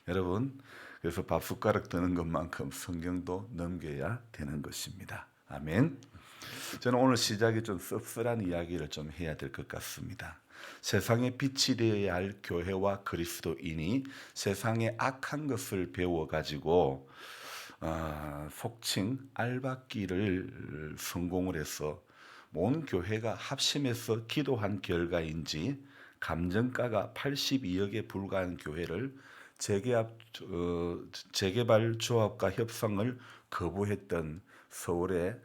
여러분, 그래서 밥 숟가락 드는 것만큼 성경도 넘겨야 되는 것입니다. 아멘. 저는 오늘 시작이 좀 씁쓸한 이야기를 좀 해야 될 것 같습니다. 세상의 빛이 되어야 할 교회와 그리스도인이 세상의 악한 것을 배워가지고 속칭 알박기를 성공을 해서 온 교회가 합심해서 기도한 결과인지 감정가가 82억에 불과한 교회를 재개발 조합과 협상을 거부했던 서울의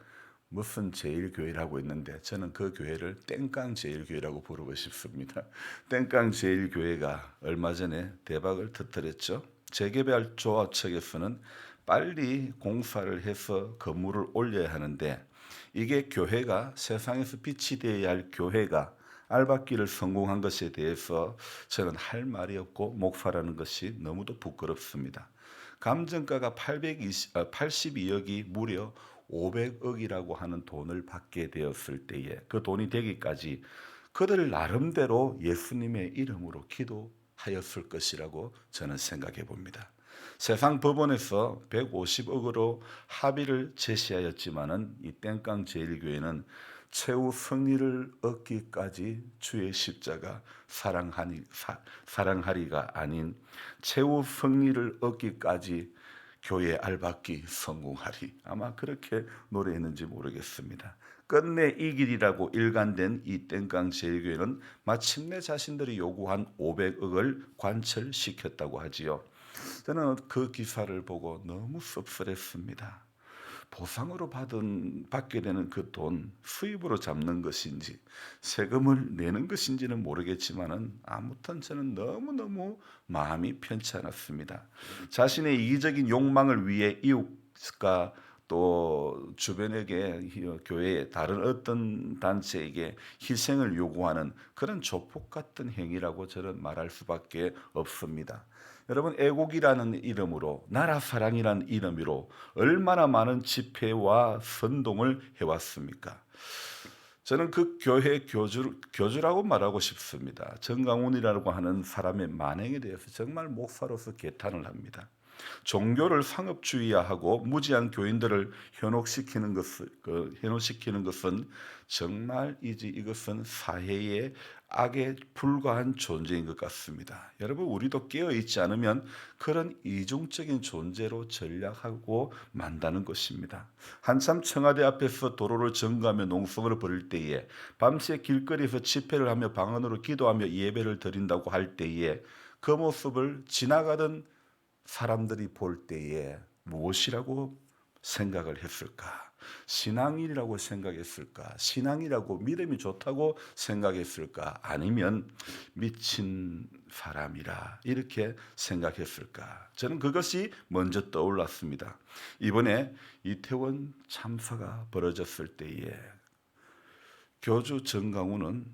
무슨 제일교회라고 있는데 저는 그 교회를 땡깡 제일교회라고 부르고 싶습니다. 땡깡 제일교회가 얼마 전에 대박을 터뜨렸죠. 재개발 조합 측에서는 빨리 공사를 해서 건물을 올려야 하는데 이게 교회가 세상에서 빛이 되어야 할 교회가 알박기를 성공한 것에 대해서 저는 할 말이 없고 목사라는 것이 너무도 부끄럽습니다. 감정가가 82억이 무려 500억이라고 하는 돈을 받게 되었을 때에 그 돈이 되기까지 그들 나름대로 예수님의 이름으로 기도하였을 것이라고 저는 생각해 봅니다. 세상 법원에서 150억으로 합의를 제시하였지만은 이 땡깡 제일교회는 최후 승리를 얻기까지 주의 십자가 사랑하리가 아닌 최후 승리를 얻기까지 교회 알박기 성공하리. 아마 그렇게 노래했는지 모르겠습니다. 끝내 이 길이라고 일관된 이 땡깡 제일교회는 마침내 자신들이 요구한 500억을 관철시켰다고 하지요. 저는 그 기사를 보고 너무 씁쓸했습니다. 보상으로 받게 되는 그 돈, 수입으로 잡는 것인지 세금을 내는 것인지는 모르겠지만은 아무튼 저는 너무너무 마음이 편치 않았습니다. 자신의 이기적인 욕망을 위해 이웃과 또 주변에게 교회의 다른 어떤 단체에게 희생을 요구하는 그런 조폭 같은 행위라고 저는 말할 수밖에 없습니다. 여러분, 애국이라는 이름으로 나라 사랑이라는 이름으로 얼마나 많은 집회와 선동을 해왔습니까? 저는 그 교회 교주라고 말하고 싶습니다. 정강훈이라고 하는 사람의 만행에 대해서 정말 목사로서 개탄을 합니다. 종교를 상업주의화하고 무지한 교인들을 현혹시키는 것은 정말 이것은 사회의 악에 불과한 존재인 것 같습니다. 여러분, 우리도 깨어 있지 않으면 그런 이중적인 존재로 전략하고 만다는 것입니다. 한참 청와대 앞에서 도로를 점거하며 농성을 벌일 때에 밤새 길거리에서 집회를 하며 방언으로 기도하며 예배를 드린다고 할 때에 그 모습을 지나가던 사람들이 볼 때에 무엇이라고 생각을 했을까? 신앙이라고 생각했을까? 신앙이라고 믿음이 좋다고 생각했을까? 아니면 미친 사람이라 이렇게 생각했을까? 저는 그것이 먼저 떠올랐습니다. 이번에 이태원 참사가 벌어졌을 때에 교주 정강훈은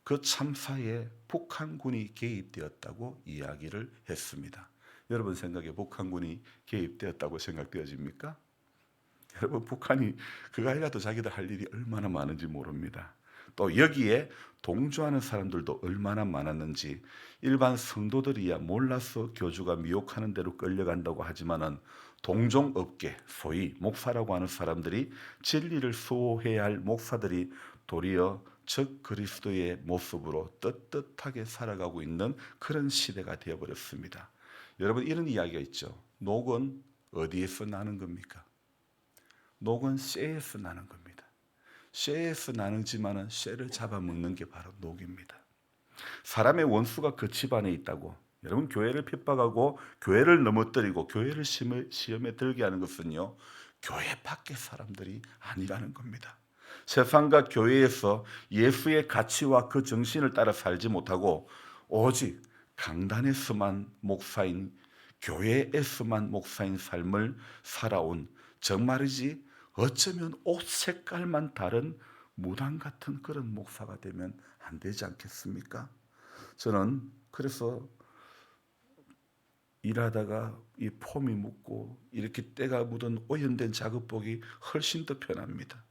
그 참사에 북한군이 개입되었다고 이야기를 했습니다. 여러분 생각에 북한군이 개입되었다고 생각되어집니까? 여러분, 북한이 그거 아니라도 자기들 할 일이 얼마나 많은지 모릅니다. 또 여기에 동조하는 사람들도 얼마나 많았는지 일반 성도들이야 몰라서 교주가 미혹하는 대로 끌려간다고 하지만은 동종업계, 소위 목사라고 하는 사람들이 진리를 수호해야 할 목사들이 도리어 적 그리스도의 모습으로 떳떳하게 살아가고 있는 그런 시대가 되어버렸습니다. 여러분, 이런 이야기가 있죠. 녹은 어디에서 나는 겁니까? 녹은 쇠에서 나는 겁니다. 쇠에서 나는지만은 쇠를 잡아먹는 게 바로 녹입니다. 사람의 원수가 그 집안에 있다고. 여러분, 교회를 핍박하고 교회를 넘어뜨리고 교회를 시험에 들게 하는 것은요, 교회 밖의 사람들이 아니라는 겁니다. 세상과 교회에서 예수의 가치와 그 정신을 따라 살지 못하고 오직 강단에서만 목사인, 교회에서만 목사인 삶을 살아온, 정말이지 어쩌면 옷 색깔만 다른 무당 같은 그런 목사가 되면 안 되지 않겠습니까? 저는 그래서 일하다가 이 폼이 묻고 이렇게 때가 묻은 오염된 작업복이 훨씬 더 편합니다.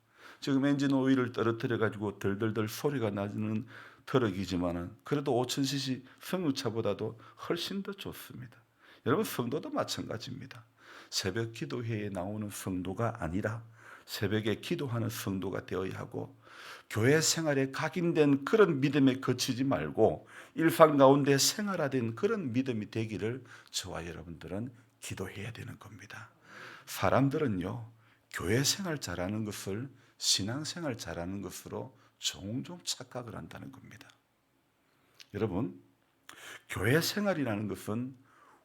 지금 엔진 오일을 떨어뜨려 가지고 덜덜덜 소리가 나는 트럭이지만은 그래도 5000cc 승용차보다도 훨씬 더 좋습니다. 여러분 성도도 마찬가지입니다. 새벽 기도회에 나오는 성도가 아니라 새벽에 기도하는 성도가 되어야 하고 교회 생활에 각인된 그런 믿음에 그치지 말고 일상 가운데 생활화된 그런 믿음이 되기를 저와 여러분들은 기도해야 되는 겁니다. 사람들은요, 교회 생활 잘하는 것을 신앙생활 잘하는 것으로 종종 착각을 한다는 겁니다. 여러분, 교회 생활이라는 것은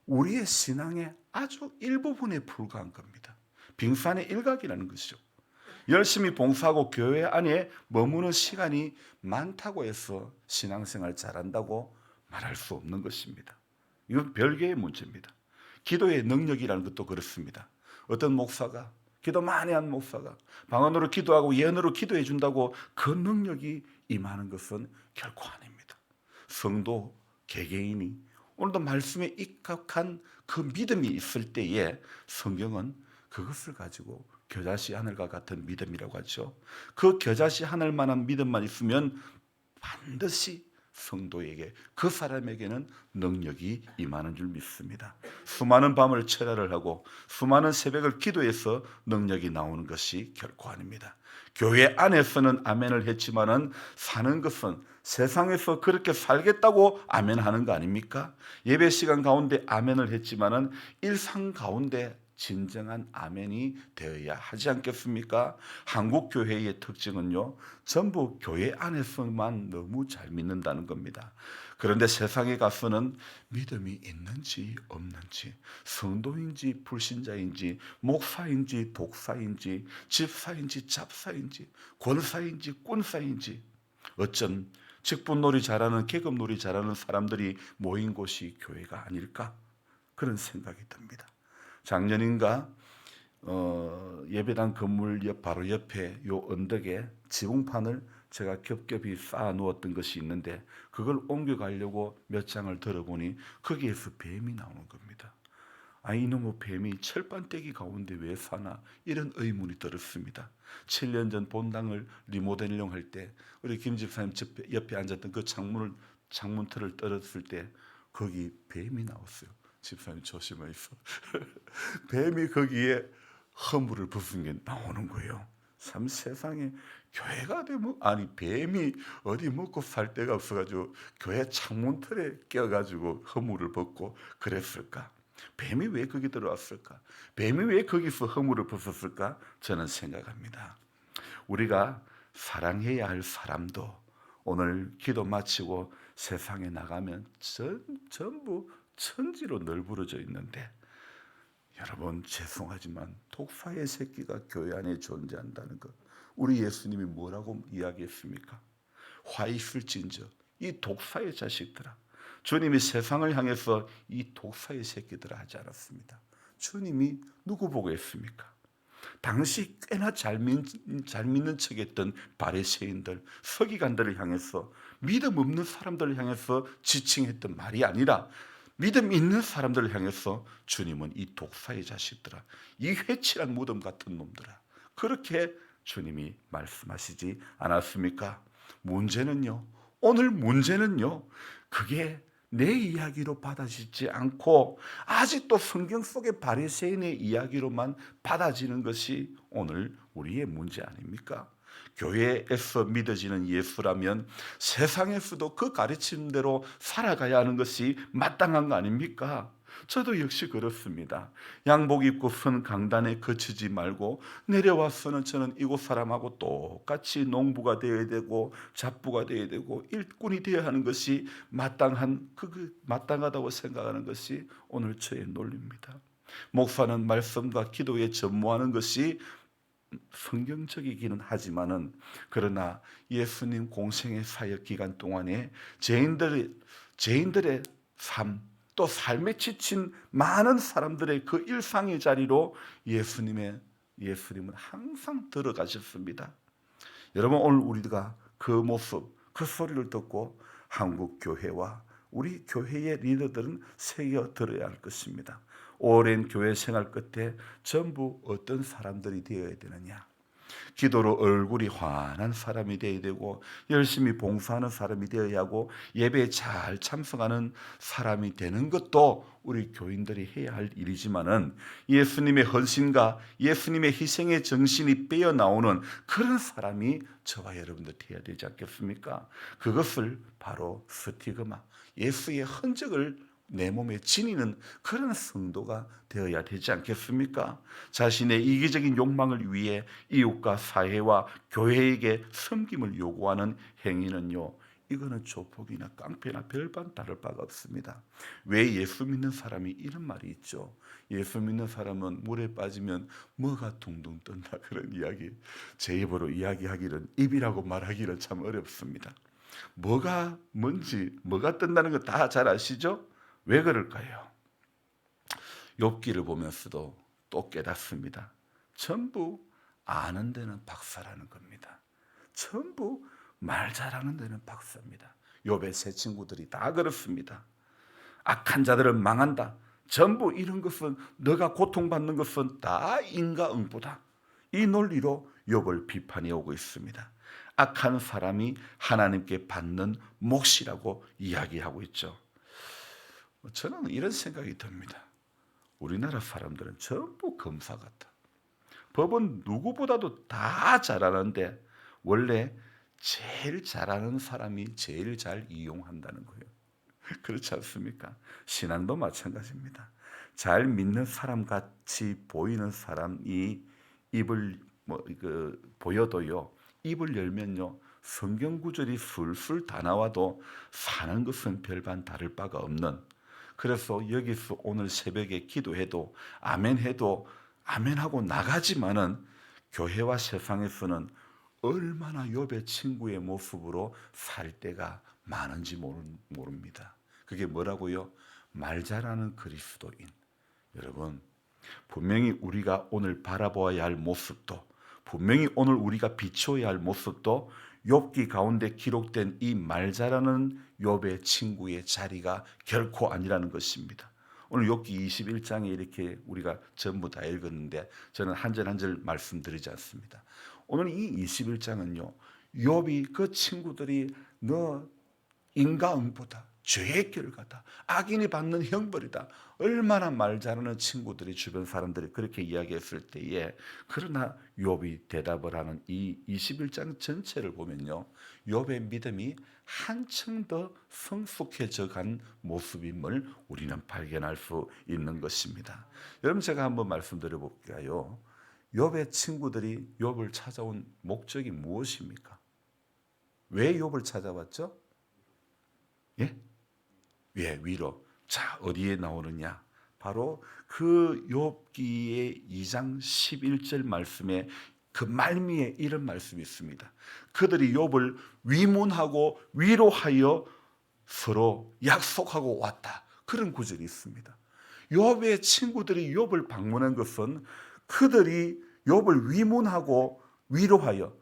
우리의 신앙의 아주 일부분에 불과한 겁니다. 빙산의 일각이라는 것이죠. 열심히 봉사하고 교회 안에 머무는 시간이 많다고 해서 신앙생활 잘한다고 말할 수 없는 것입니다. 이건 별개의 문제입니다. 기도의 능력이라는 것도 그렇습니다. 어떤 목사가 기도 많이 한 목사가 방언으로 기도하고 예언으로 기도해 준다고 그 능력이 임하는 것은 결코 아닙니다. 성도 개개인이 오늘도 말씀에 입각한 그 믿음이 있을 때에 성경은 그것을 가지고 겨자씨 하늘과 같은 믿음이라고 하죠. 그 겨자씨 하늘만한 믿음만 있으면 반드시 성도에게, 그 사람에게는 능력이 임하는 줄 믿습니다. 수많은 밤을 철야를 하고 수많은 새벽을 기도해서 능력이 나오는 것이 결코 아닙니다. 교회 안에서는 아멘을 했지만은 사는 것은 세상에서 그렇게 살겠다고 아멘하는 거 아닙니까? 예배 시간 가운데 아멘을 했지만은 일상 가운데 진정한 아멘이 되어야 하지 않겠습니까? 한국 교회의 특징은요, 전부 교회 안에서만 너무 잘 믿는다는 겁니다. 그런데 세상에 가서는 믿음이 있는지 없는지, 성도인지 불신자인지, 목사인지 독사인지, 집사인지 잡사인지, 권사인지 꾼사인지, 어쩜 직분놀이 잘하는, 계급놀이 잘하는 사람들이 모인 곳이 교회가 아닐까? 그런 생각이 듭니다. 작년인가 예배당 건물 바로 옆에 요 언덕에 지붕판을 제가 겹겹이 쌓아 놓았던 것이 있는데 그걸 옮겨가려고 몇 장을 들어보니 거기에서 뱀이 나오는 겁니다. 아, 이놈의 뱀이 철판떼기 가운데 왜 사나, 이런 의문이 들었습니다. 7년 전 본당을 리모델링 할 때 우리 김 집사님 옆에 앉았던 그 창문틀을 떨었을 때 거기 뱀이 나왔어요. 집사님 조심하세요. 뱀이 거기에 허물을 벗은 게 나오는 거예요. 참 세상에 교회가 되면, 아니 뱀이 어디 먹고 살 데가 없어가지고 교회 창문틀에 껴가지고 허물을 벗고 그랬을까? 뱀이 왜 거기 들어왔을까? 뱀이 왜 거기서 허물을 벗었을까? 저는 생각합니다. 우리가 사랑해야 할 사람도 오늘 기도 마치고 세상에 나가면 전부 천지로 널브러져 있는데, 여러분 죄송하지만 독사의 새끼가 교회 안에 존재한다는 것, 우리 예수님이 뭐라고 이야기했습니까? 화 있을진저 이 독사의 자식들아. 주님이 세상을 향해서 이 독사의 새끼들아 하지 않았습니다. 주님이 누구 보고 했습니까? 당시 꽤나 잘 믿는 척했던 바리새인들, 서기관들을 향해서, 믿음 없는 사람들을 향해서 지칭했던 말이 아니라 믿음 있는 사람들을 향해서 주님은 이 독사의 자식들아, 이 회칠한 무덤 같은 놈들아, 그렇게 주님이 말씀하시지 않았습니까? 문제는요, 오늘 문제는요, 그게 내 이야기로 받아지지 않고 아직도 성경 속의 바리새인의 이야기로만 받아지는 것이 오늘 우리의 문제 아닙니까? 교회에서 믿어지는 예수라면 세상에서도 그 가르침대로 살아가야 하는 것이 마땅한 거 아닙니까? 저도 역시 그렇습니다. 양복 입고 선 강단에 거치지 말고 내려와서는 저는 이곳 사람하고 똑같이 농부가 되어야 되고 잡부가 되어야 되고 일꾼이 되어야 하는 것이 마땅하다고 생각하는 것이 오늘 저의 논리입니다. 목사는 말씀과 기도에 전무하는 것이 성경적이기는 하지만은, 그러나 예수님 공생의 사역 기간 동안에 죄인들의 삶, 또 삶에 지친 많은 사람들의 그 일상의 자리로 예수님은 항상 들어가셨습니다. 여러분, 오늘 우리가 그 모습, 그 소리를 듣고 한국 교회와 우리 교회의 리더들은 새겨 들어야 할 것입니다. 오랜 교회 생활 끝에 전부 어떤 사람들이 되어야 되느냐? 기도로 얼굴이 환한 사람이 되어야 되고 열심히 봉사하는 사람이 되어야 하고 예배에 잘 참석하는 사람이 되는 것도 우리 교인들이 해야 할 일이지만은 예수님의 헌신과 예수님의 희생의 정신이 빼어나오는 그런 사람이 저와 여러분들 되어야 되지 않겠습니까? 그것을 바로 스티그마, 예수의 흔적을 내 몸에 지니는 그런 성도가 되어야 되지 않겠습니까? 자신의 이기적인 욕망을 위해 이웃과 사회와 교회에게 섬김을 요구하는 행위는요, 이거는 조폭이나 깡패나 별반 다를 바가 없습니다. 왜 예수 믿는 사람이 이런 말이 있죠? 예수 믿는 사람은 물에 빠지면 뭐가 둥둥 뜬다, 그런 이야기. 제 입으로 이야기하기는, 입이라고 말하기는 참 어렵습니다. 뭐가 뭔지, 뭐가 뜬다는 거 다 잘 아시죠? 왜 그럴까요? 욥기를 보면서도 또 깨닫습니다. 전부 아는 데는 박사라는 겁니다. 전부 말 잘하는 데는 박사입니다. 욥의 세 친구들이 다 그렇습니다. 악한 자들은 망한다. 전부 이런 것은, 너가 고통받는 것은 다 인과응보다. 이 논리로 욥을 비판해 오고 있습니다. 악한 사람이 하나님께 받는 몫이라고 이야기하고 있죠. 저는 이런 생각이 듭니다. 우리나라 사람들은 전부 검사 같아. 법은 누구보다도 다 잘하는데 원래 제일 잘하는 사람이 제일 잘 이용한다는 거예요. 그렇지 않습니까? 신앙도 마찬가지입니다. 잘 믿는 사람 같이 보이는 사람이 입을 보여도요, 입을 열면요, 성경 구절이 술술 다 나와도 사는 것은 별반 다를 바가 없는, 그래서 여기서 오늘 새벽에 기도해도 아멘 해도 아멘하고 나가지만은 교회와 세상에서는 얼마나 욥의 친구의 모습으로 살 때가 많은지 모릅니다. 그게 뭐라고요? 말 잘하는 그리스도인. 여러분, 분명히 우리가 오늘 바라보아야 할 모습도, 분명히 오늘 우리가 비추어야 할 모습도 욥기 가운데 기록된 이 말 잘하는 욥의 친구의 자리가 결코 아니라는 것입니다. 오늘 욥기 21장에 이렇게 우리가 전부 다 읽었는데 저는 한 절 한 절 말씀드리지 않습니다. 오늘 이 21장은요, 욥이 그 친구들이 너 인과응보다, 죄의 결과다, 악인이 받는 형벌이다, 얼마나 말 잘하는 친구들이, 주변 사람들이 그렇게 이야기했을 때에, 그러나 욥이 대답을 하는 이 21장 전체를 보면요, 욥의 믿음이 한층 더 성숙해져 간 모습임을 우리는 발견할 수 있는 것입니다. 여러분, 제가 한번 말씀드려 볼까요? 욥의 친구들이 욥을 찾아온 목적이 무엇입니까? 왜 욥을 찾아왔죠? 예? 예, 위로. 자, 어디에 나오느냐? 바로 그 욥기의 2장 11절 말씀에 그 말미에 이런 말씀이 있습니다. 그들이 욥을 위문하고 위로하여 서로 약속하고 왔다. 그런 구절이 있습니다. 욥의 친구들이 욥을 방문한 것은 그들이 욥을 위문하고 위로하여,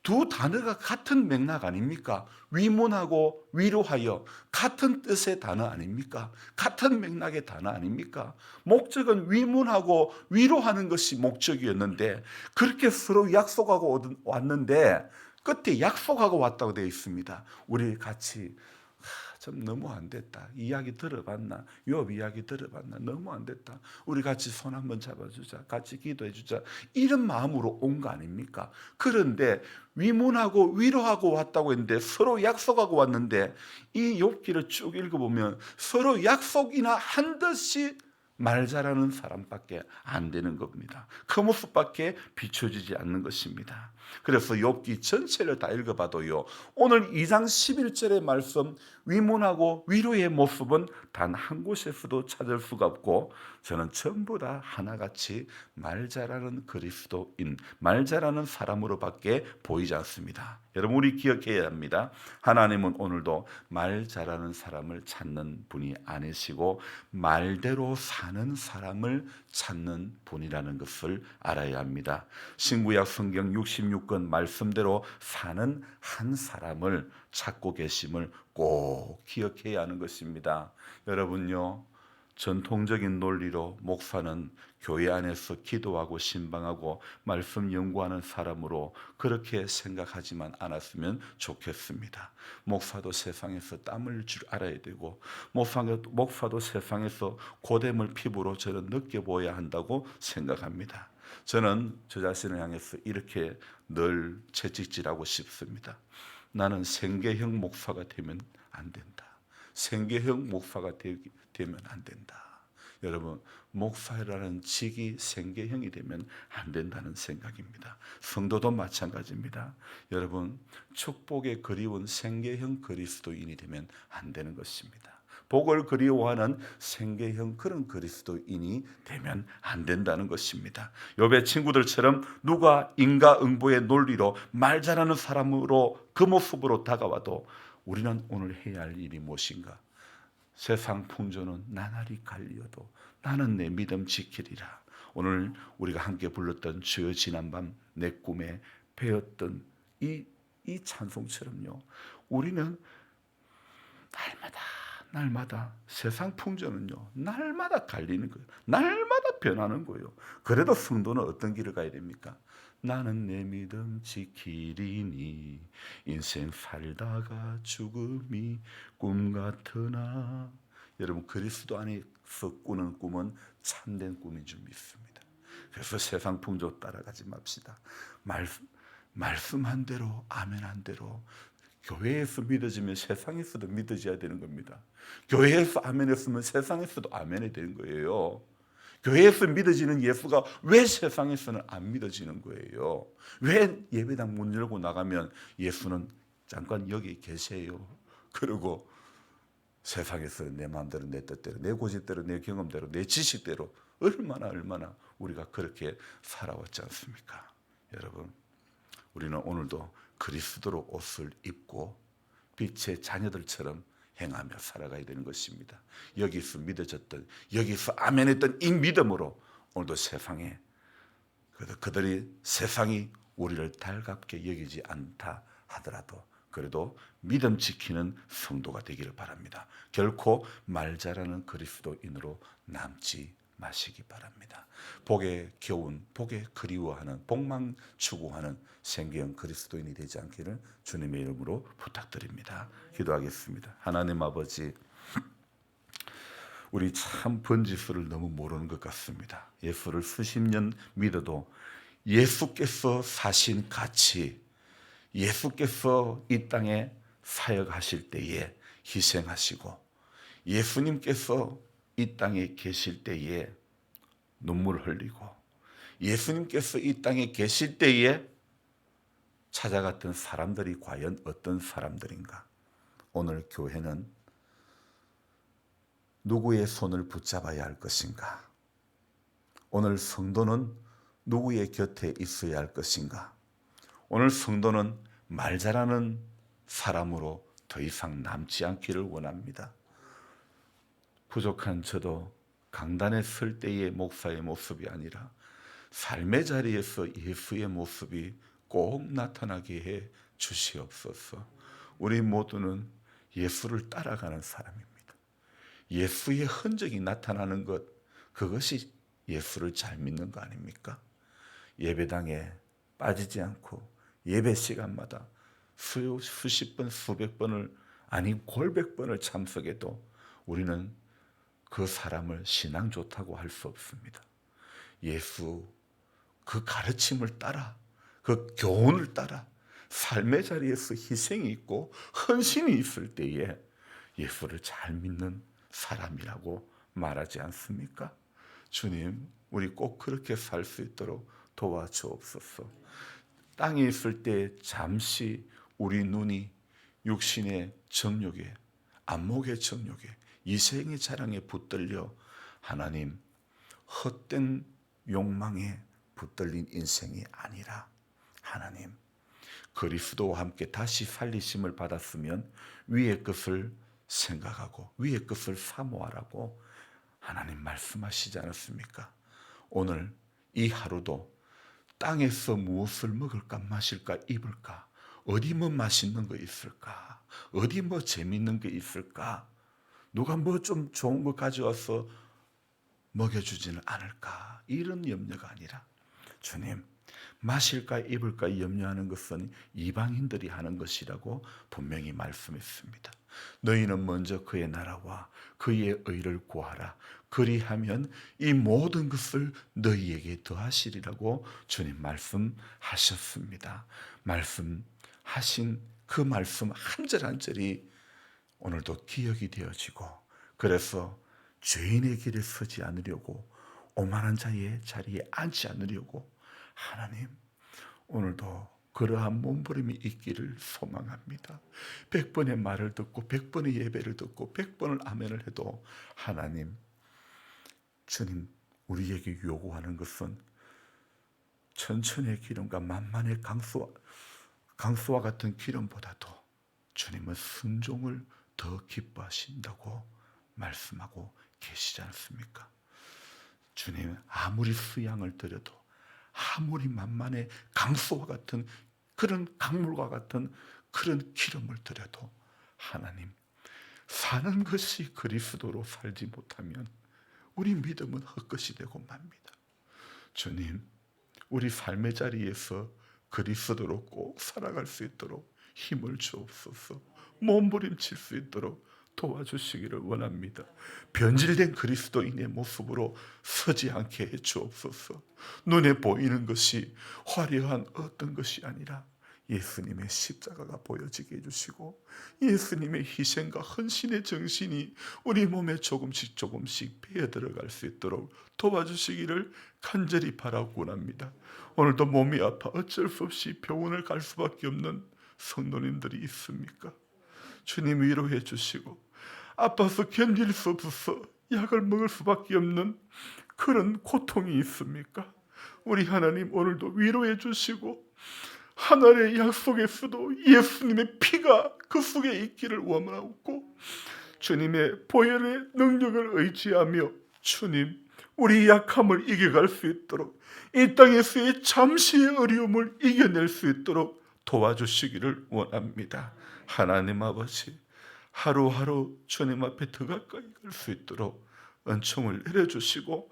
두 단어가 같은 맥락 아닙니까? 위문하고 위로하여 같은 뜻의 단어 아닙니까? 같은 맥락의 단어 아닙니까? 목적은 위문하고 위로하는 것이 목적이었는데 그렇게 서로 약속하고 왔는데 끝에 약속하고 왔다고 되어 있습니다. 우리 같이 좀 너무 안 됐다. 이야기 들어봤나? 욥 이야기 들어봤나? 너무 안 됐다. 우리 같이 손 한번 잡아주자. 같이 기도해 주자. 이런 마음으로 온 거 아닙니까? 그런데 위문하고 위로하고 왔다고 했는데 서로 약속하고 왔는데 이 욥기를 쭉 읽어보면 서로 약속이나 한 듯이 말 잘하는 사람밖에 안 되는 겁니다. 그 모습밖에 비춰지지 않는 것입니다. 그래서 욥기 전체를 다 읽어봐도요, 오늘 2장 11절의 말씀 위문하고 위로의 모습은 단 한 곳에서도 찾을 수가 없고, 저는 전부 다 하나같이 말 잘하는 그리스도인, 말 잘하는 사람으로밖에 보이지 않습니다. 여러분, 우리 기억해야 합니다. 하나님은 오늘도 말 잘하는 사람을 찾는 분이 아니시고 말대로 사는 사람을 찾는 분이라는 것을 알아야 합니다. 신구약 성경 66권 말씀대로 사는 한 사람을 찾고 계심을 꼭 기억해야 하는 것입니다. 여러분요, 전통적인 논리로 목사는 교회 안에서 기도하고 신방하고 말씀 연구하는 사람으로 그렇게 생각하지만 않았으면 좋겠습니다. 목사도 세상에서 땀을 줄 알아야 되고 목사도 세상에서 고됨을 피부로 저는 느껴보아야 한다고 생각합니다. 저는 저 자신을 향해서 이렇게 늘 채찍질하고 싶습니다. 나는 생계형 목사가 되면 안 된다. 생계형 목사가 되면 안 된다. 여러분, 목사라는 직이 생계형이 되면 안 된다는 생각입니다. 성도도 마찬가지입니다. 여러분, 축복에 그리운 생계형 그리스도인이 되면 안 되는 것입니다. 복을 그리워하는 생계형 그런 그리스도인이 되면 안 된다는 것입니다. 욥의 친구들처럼 누가 인과응보의 논리로 말 잘하는 사람으로 그 모습으로 다가와도 우리는 오늘 해야 할 일이 무엇인가? 세상 풍조는 나날이 갈리어도 나는 내 믿음 지키리라. 오늘 우리가 함께 불렀던 주여 지난밤 내 꿈에 배웠던 이 찬송처럼요. 우리는 날마다 세상 풍조는요. 날마다 갈리는 거예요. 날마다 변하는 거예요. 그래도 성도는 어떤 길을 가야 됩니까? 나는 내 믿음 지키리니 인생 살다가 죽음이 꿈 같으나. 여러분, 그리스도 안에서 꾸는 꿈은 참된 꿈인 줄 믿습니다. 그래서 세상 풍조 따라가지 맙시다. 말씀한 대로 아멘한 대로 교회에서 믿어지면 세상에서도 믿어져야 되는 겁니다. 교회에서 아멘했으면 세상에서도 아멘이 되는 거예요. 교회에서 믿어지는 예수가 왜 세상에서는 안 믿어지는 거예요? 왜 예배당 문 열고 나가면 예수는 잠깐 여기 계세요. 그리고 세상에서 내 마음대로 내 뜻대로 내 고집대로 내 경험대로 내 지식대로 얼마나 우리가 그렇게 살아왔지 않습니까? 여러분, 우리는 오늘도 그리스도로 옷을 입고 빛의 자녀들처럼 행하며 살아가야 되는 것입니다. 여기서 믿어졌던, 여기서 아멘했던 이 믿음으로 오늘도 세상에, 그들이 세상이 우리를 달갑게 여기지 않다 하더라도 그래도 믿음 지키는 성도가 되기를 바랍니다. 결코 말 잘하는 그리스도인으로 남지 마시기 바랍니다. 복에 겨운, 복에 그리워하는, 복만 추구하는 생계형 그리스도인이 되지 않기를 주님의 이름으로 부탁드립니다. 기도하겠습니다. 하나님 아버지, 우리 참 번지수를 너무 모르는 것 같습니다. 예수를 수십 년 믿어도 예수께서 사신 가치, 예수께서 이 땅에 사역하실 때에 희생하시고 예수님께서 이 땅에 계실 때에 눈물을 흘리고 예수님께서 이 땅에 계실 때에 찾아갔던 사람들이 과연 어떤 사람들인가? 오늘 교회는 누구의 손을 붙잡아야 할 것인가? 오늘 성도는 누구의 곁에 있어야 할 것인가? 오늘 성도는 말 잘하는 사람으로 더 이상 남지 않기를 원합니다. 부족한 저도 강단에 설 때의 목사의 모습이 아니라 삶의 자리에서 예수의 모습이 꼭 나타나게 해 주시옵소서. 우리 모두는 예수를 따라가는 사람입니다. 예수의 흔적이 나타나는 것, 그것이 예수를 잘 믿는 거 아닙니까? 예배당에 빠지지 않고 예배 시간마다 수십 번, 수백 번을, 아니 골백 번을 참석해도 우리는 그 사람을 신앙 좋다고 할 수 없습니다. 예수 그 가르침을 따라, 그 교훈을 따라 삶의 자리에서 희생이 있고 헌신이 있을 때에 예수를 잘 믿는 사람이라고 말하지 않습니까? 주님, 우리 꼭 그렇게 살 수 있도록 도와주옵소서. 땅에 있을 때 잠시 우리 눈이 육신의 정욕에, 안목의 정욕에, 이생의 자랑에 붙들려 하나님 헛된 욕망에 붙들린 인생이 아니라 하나님 그리스도와 함께 다시 살리심을 받았으면 위의 것을 생각하고 위의 것을 사모하라고 하나님 말씀하시지 않았습니까? 오늘 이 하루도 땅에서 무엇을 먹을까 마실까 입을까, 어디 뭐 맛있는 거 있을까, 어디 뭐 재밌는 게 있을까, 누가 뭐 좀 좋은 거 가져와서 먹여주지는 않을까, 이런 염려가 아니라 주님, 마실까 입을까 염려하는 것은 이방인들이 하는 것이라고 분명히 말씀했습니다. 너희는 먼저 그의 나라와 그의 의를 구하라. 그리하면 이 모든 것을 너희에게 더하시리라고 주님 말씀하셨습니다. 말씀하신 그 말씀 한 절 한 절이 오늘도 기억이 되어지고, 그래서 죄인의 길에 서지 않으려고, 오만한 자의 자리에 앉지 않으려고 하나님, 오늘도 그러한 몸부림이 있기를 소망합니다. 100번의 말을 듣고 100번의 예배를 듣고 100번을 아멘을 해도 하나님, 주님 우리에게 요구하는 것은 천천의 기름과 만만의 강수와 같은 기름보다도 주님은 순종을 더 기뻐하신다고 말씀하고 계시지 않습니까? 주님, 아무리 수양을 드려도, 아무리 만만의 강수와 같은 그런 강물과 같은 그런 기름을 드려도 하나님, 사는 것이 그리스도로 살지 못하면 우리 믿음은 헛것이 되고 맙니다. 주님, 우리 삶의 자리에서 그리스도로 꼭 살아갈 수 있도록 힘을 주옵소서. 몸부림칠 수 있도록 도와주시기를 원합니다. 변질된 그리스도인의 모습으로 서지 않게 해 주옵소서. 눈에 보이는 것이 화려한 어떤 것이 아니라 예수님의 십자가가 보여지게 해주시고, 예수님의 희생과 헌신의 정신이 우리 몸에 조금씩 조금씩 배어 들어갈 수 있도록 도와주시기를 간절히 바라고 합니다. 오늘도 몸이 아파 어쩔 수 없이 병원을 갈 수밖에 없는 성도님들이 있습니까? 주님 위로해 주시고, 아파서 견딜 수 없어서 약을 먹을 수밖에 없는 그런 고통이 있습니까? 우리 하나님 오늘도 위로해 주시고, 하늘의 약속에서도 예수님의 피가 그 속에 있기를 원하고, 주님의 보혈의 능력을 의지하며 주님, 우리 약함을 이겨갈 수 있도록, 이 땅에서의 잠시의 어려움을 이겨낼 수 있도록 도와주시기를 원합니다. 하나님 아버지, 하루하루 주님 앞에 더 가까이 갈 수 있도록 은총을 내려주시고,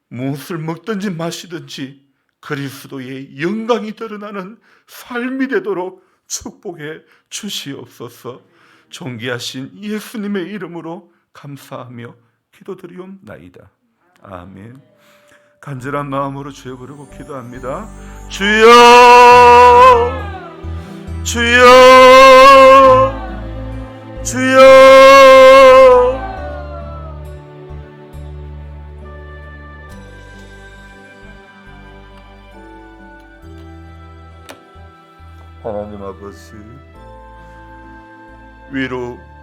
무엇을 먹든지 마시든지 그리스도의 영광이 드러나는 삶이 되도록 축복해 주시옵소서. 존귀하신 예수님의 이름으로 감사하며 기도드리옵나이다. 아멘. 간절한 마음으로 주여 부르고 기도합니다. 주여, 주여, 주여. 하나님 아버지,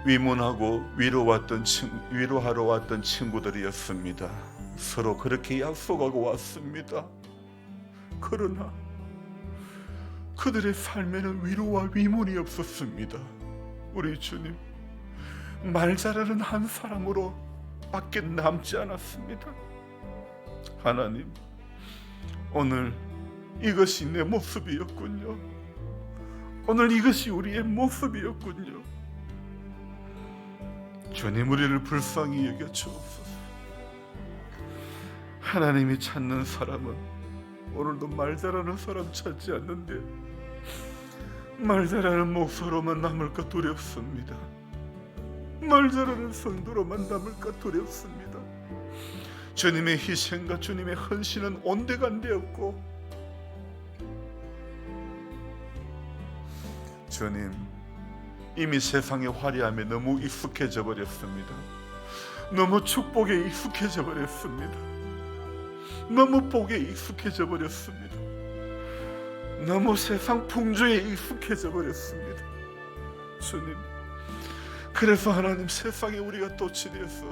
위문하고 위로하러 왔던 친구들이었습니다. 서로 그렇게 약속하고 왔습니다. 그러나 그들의 삶에는 위로와 위문이 없었습니다. 우리 주님, 말 잘하는 한 사람으로 밖에 남지 않았습니다. 하나님, 오늘 이것이 내 모습이었군요. 오늘 이것이 우리의 모습이었군요. 주님, 우리를 불쌍히 여겨 주옵소서. 하나님이 찾는 사람은 오늘도 말 잘하는 사람 찾지 않는데, 말 잘하는 목사로만 남을까 두렵습니다. 말 잘하는 성도로만 남을까 두렵습니다. 주님의 희생과 주님의 헌신은 온데간데없고, 주님, 이미 세상의 화려함에 너무 익숙해져 버렸습니다. 너무 축복에 익숙해져 버렸습니다. 너무 복에 익숙해져 버렸습니다. 너무 세상 풍조에 익숙해져 버렸습니다. 주님, 그래서 하나님, 세상에 우리가 돛이 되어서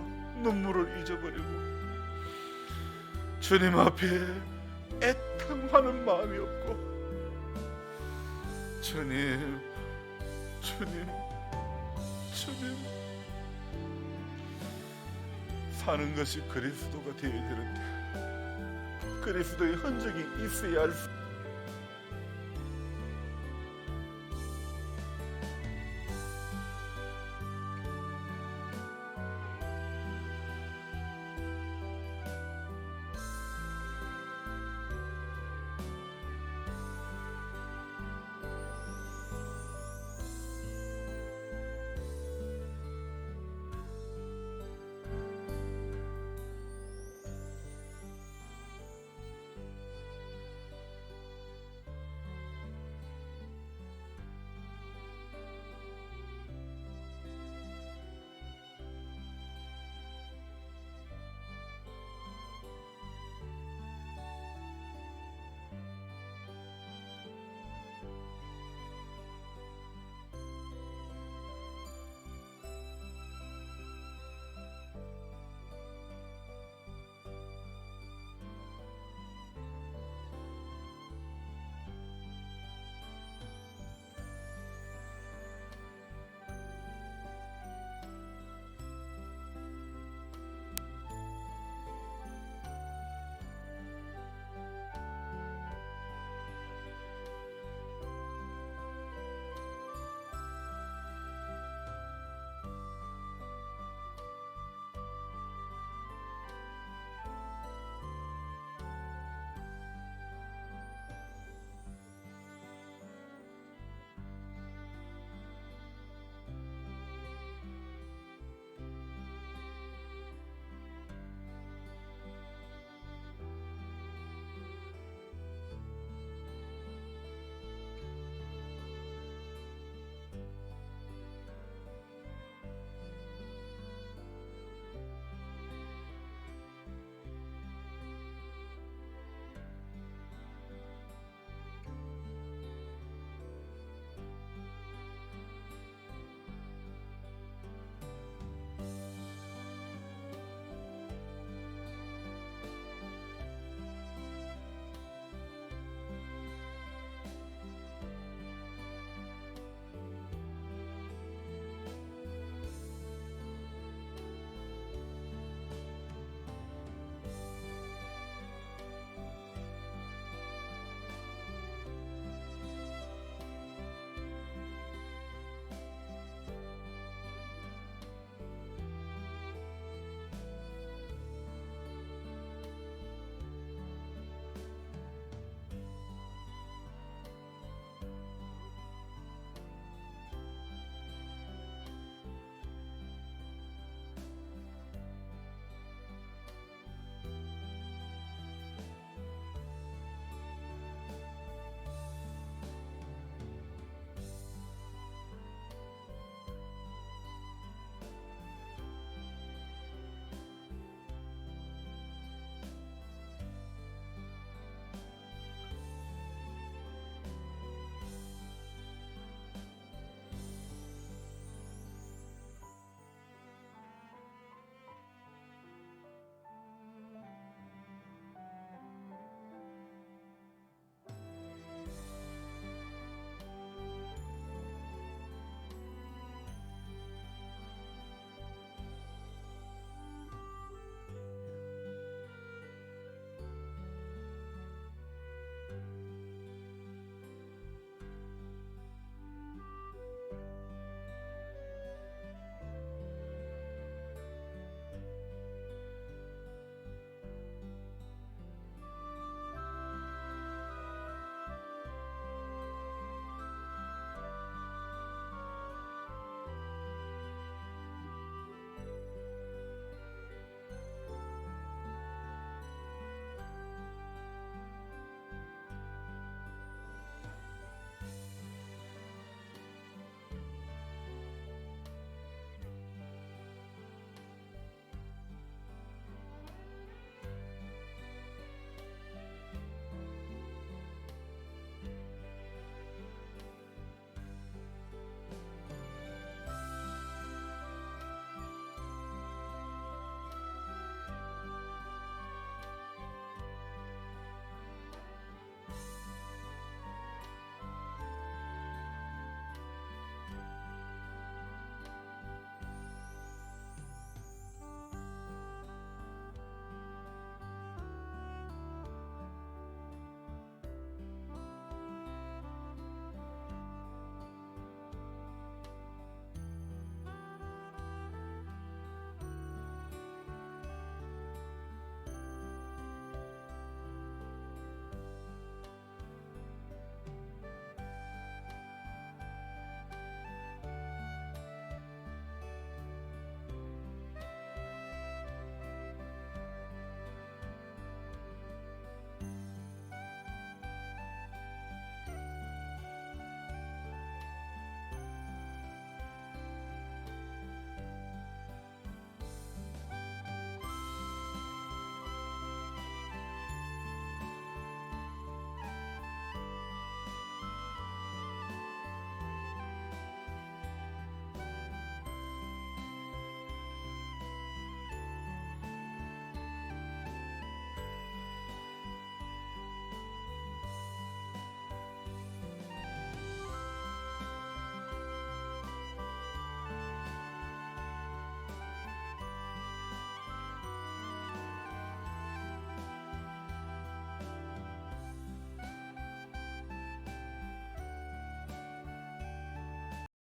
눈물을 잊어버리고 주님 앞에 애통하는 마음이 없고, 주님, 사는 것이 그리스도가 되어야 되는데, 그리스도의 흔적이 있어야 할